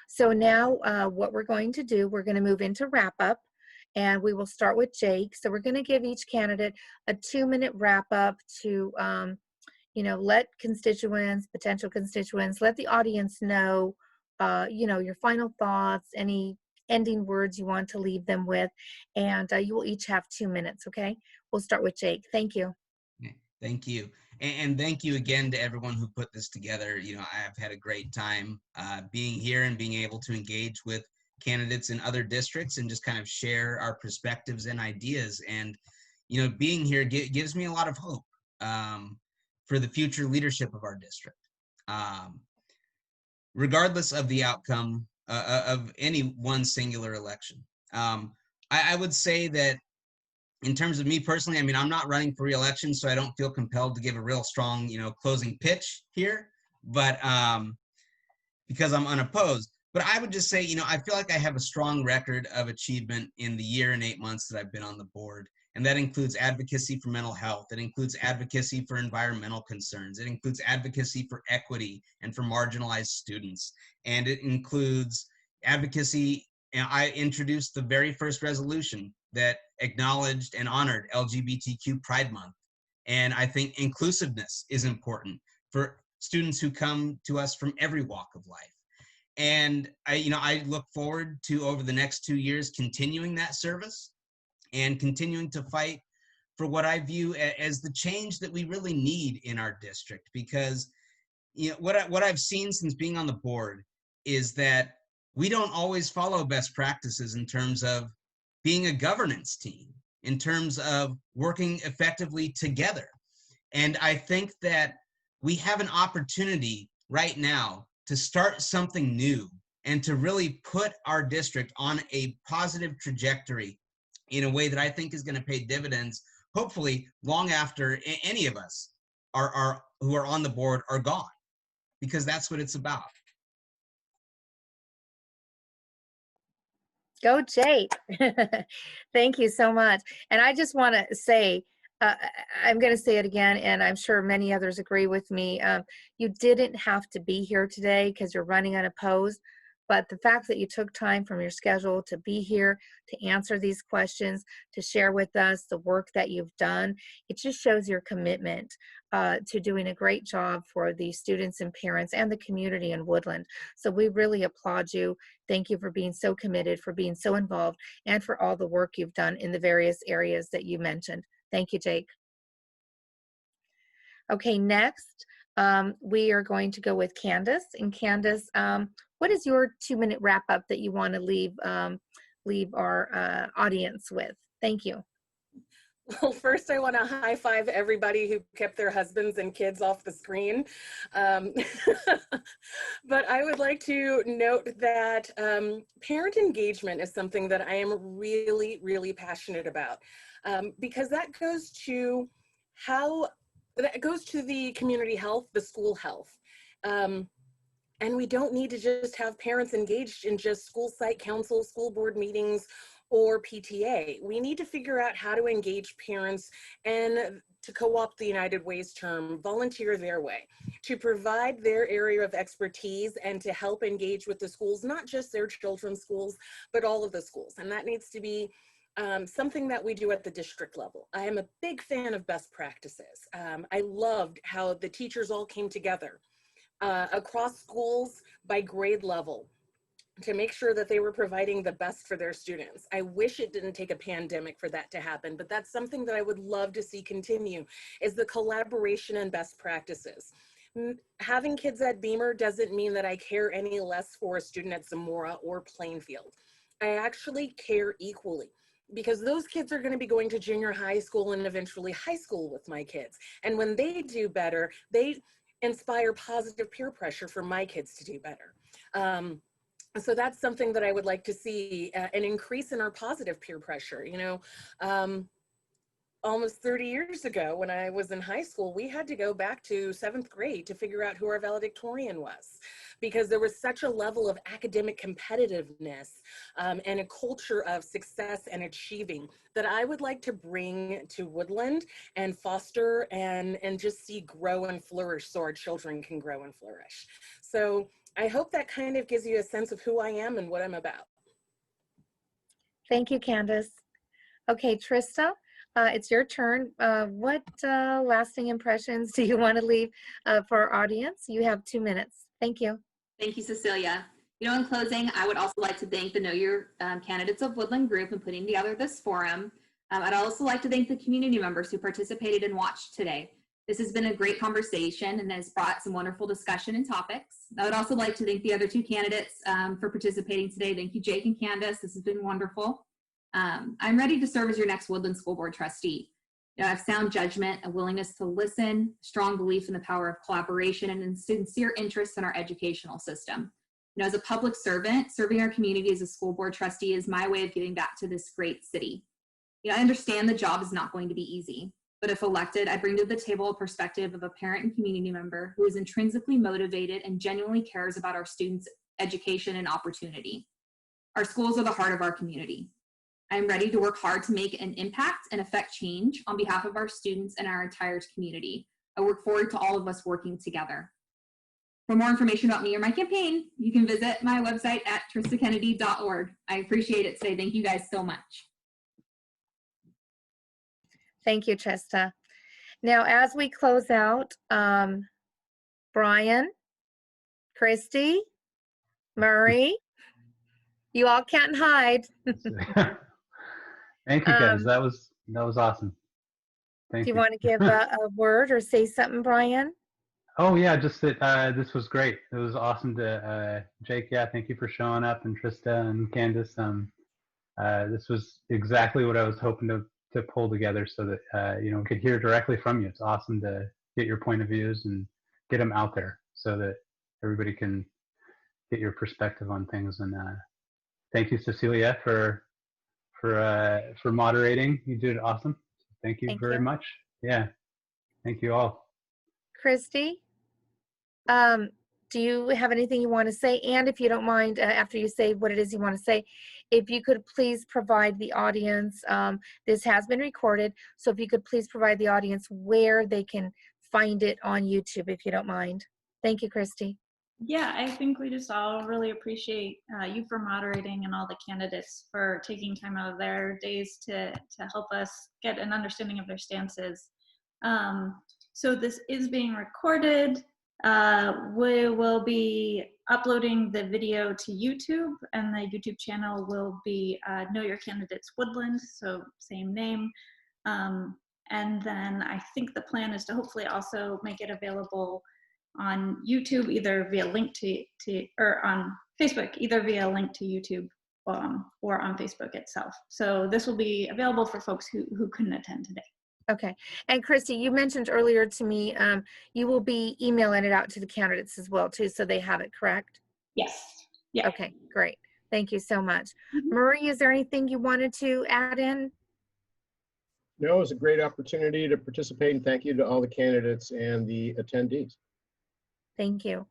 So now what we're going to do, we're going to move into wrap up, and we will start with Jake. So we're going to give each candidate a 2-minute wrap up to, let constituents, potential constituents, let the audience know, your final thoughts, any ending words you want to leave them with, and you will each have 2 minutes, okay? We'll start with Jake. Thank you. Thank you. And thank you again to everyone who put this together. I've had a great time being here and being able to engage with candidates in other districts and just kind of share our perspectives and ideas. And, being here gives me a lot of hope for the future leadership of our district. Regardless of the outcome of any one singular election. I would say that in terms of me personally, I'm not running for re-election, so I don't feel compelled to give a real strong, closing pitch here, but because I'm unopposed. But I would just say, I feel like I have a strong record of achievement in the year and 8 months that I've been on the board. And that includes advocacy for mental health. It includes advocacy for environmental concerns. It includes advocacy for equity and for marginalized students. And it includes advocacy. And I introduced the very first resolution that acknowledged and honored LGBTQ Pride Month. And I think inclusiveness is important for students who come to us from every walk of life. And I look forward to, over the next 2 years, continuing that service and continuing to fight for what I view as the change that we really need in our district. Because what I've seen since being on the board is that we don't always follow best practices in terms of being a governance team, in terms of working effectively together. And I think that we have an opportunity right now to start something new and to really put our district on a positive trajectory in a way that I think is going to pay dividends, hopefully long after any of us who are on the board are gone, because that's what it's about. Go Jake. Thank you so much. And I just want to say, I'm going to say it again, and I'm sure many others agree with me. You didn't have to be here today because you're running unopposed, but the fact that you took time from your schedule to be here, to answer these questions, to share with us the work that you've done, it just shows your commitment to doing a great job for the students and parents and the community in Woodland. So we really applaud you. Thank you for being so committed, for being so involved, and for all the work you've done in the various areas that you mentioned. Thank you, Jake. Okay, next, we are going to go with Kandice. And Kandice, what is your 2-minute wrap up that you want to leave our audience with? Thank you. Well, first I want to high five everybody who kept their husbands and kids off the screen. But I would like to note that parent engagement is something that I am really, really passionate about, because that goes to the community health, the school health. And we don't need to just have parents engaged in just school site council, school board meetings, or PTA. We need to figure out how to engage parents and, to co-opt the United Way's term, volunteer their way, to provide their area of expertise and to help engage with the schools, not just their children's schools, but all of the schools. And that needs to be something that we do at the district level. I am a big fan of best practices. I loved how the teachers all came together across schools by grade level to make sure that they were providing the best for their students. I wish it didn't take a pandemic for that to happen, but that's something that I would love to see continue, is the collaboration and best practices. Having kids at Beamer doesn't mean that I care any less for a student at Zamora or Plainfield. I actually care equally, because those kids are going to be going to junior high school and eventually high school with my kids. And when they do better, they inspire positive peer pressure for my kids to do better. So that's something that I would like to see, an increase in our positive peer pressure. Almost 30 years ago when I was in high school, we had to go back to 7th grade to figure out who our valedictorian was, because there was such a level of academic competitiveness and a culture of success and achieving that I would like to bring to Woodland and foster and just see grow and flourish, so our children can grow and flourish. So I hope that kind of gives you a sense of who I am and what I'm about. Thank you, Kandice. Okay, Trista, it's your turn. What lasting impressions do you want to leave for our audience? You have 2 minutes. Thank you. Thank you, Cecilia. You know, in closing, I would also like to thank the Know Your Candidates of Woodland group in putting together this forum. I'd also like to thank the community members who participated and watched today. This has been a great conversation and has brought some wonderful discussion and topics. I would also like to thank the other 2 candidates for participating today. Thank you, Jake and Kandice. This has been wonderful. I'm ready to serve as your next Woodland School Board trustee. You know, I have sound judgment, a willingness to listen, strong belief in the power of collaboration, and a sincere interest in our educational system. You know, as a public servant, serving our community as a school board trustee is my way of giving back to this great city. You know, I understand the job is not going to be easy, but if elected, I bring to the table a perspective of a parent and community member who is intrinsically motivated and genuinely cares about our students' education and opportunity. Our schools are the heart of our community. I am ready to work hard to make an impact and affect change on behalf of our students and our entire community. I look forward to all of us working together. For more information about me or my campaign, you can visit my website at tristakennedy.org. I appreciate it today. Thank you guys so much. Thank you, Trista. Now, as we close out, Brian, Christy, Murray, you all can't hide. Thank you, guys. That was awesome. Thank Do you you. want to give a word or say something, Brian? Oh yeah, just that this was great. It was awesome to Jake. Yeah, thank you for showing up, and Trista and Kandice. This was exactly what I was hoping to pull together, so that you know, could hear directly from you. It's awesome to get your point of views and get them out there, so that everybody can get your perspective on things. And thank you, Cecilia, for moderating. You did awesome. Thank you very much. Yeah, thank you all. Christy, do you have anything you want to say? And if you don't mind, after you say what it is you want to say, if you could please provide the audience, this has been recorded, so if you could please provide the audience where they can find it on YouTube, if you don't mind. Thank you, Christy. Yeah, I think we just all really appreciate you for moderating, and all the candidates for taking time out of their days to help us get an understanding of their stances. So this is being recorded. We will be uploading the video to YouTube, and the YouTube channel will be Know Your Candidates Woodland, so same name. And then I think the plan is to hopefully also make it available on YouTube, either via link or on Facebook, either via link to YouTube or on Facebook itself. So this will be available for folks who couldn't attend today. Okay. And Christy, you mentioned earlier to me, you will be emailing it out to the candidates as well too, so they have it, correct? Yes. Yeah. Okay, great. Thank you so much. Marie, is there anything you wanted to add in? No, it was a great opportunity to participate, and thank you to all the candidates and the attendees. Thank you.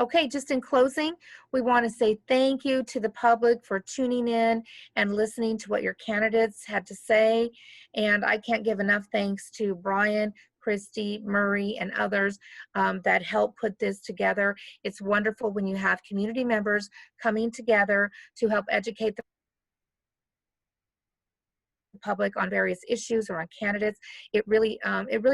Okay, just in closing, we want to say thank you to the public for tuning in and listening to what your candidates had to say. And I can't give enough thanks to Brian, Christy, Murray, and others that helped put this together. It's wonderful when you have community members coming together to help educate the public on various issues or on candidates. It really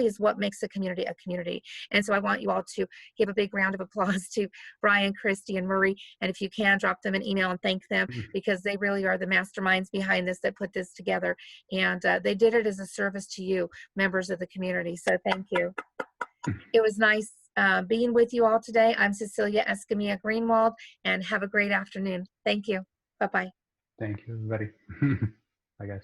is what makes a community a community. And so I want you all to give a big round of applause to Brian, Christy, and Murray. And if you can, drop them an email and thank them, because they really are the masterminds behind this that put this together. And they did it as a service to you, members of the community. So thank you. It was nice being with you all today. I'm Cecilia Escamilla Greenwald, and have a great afternoon. Thank you. Bye-bye. Thank you, everybody. Bye, guys.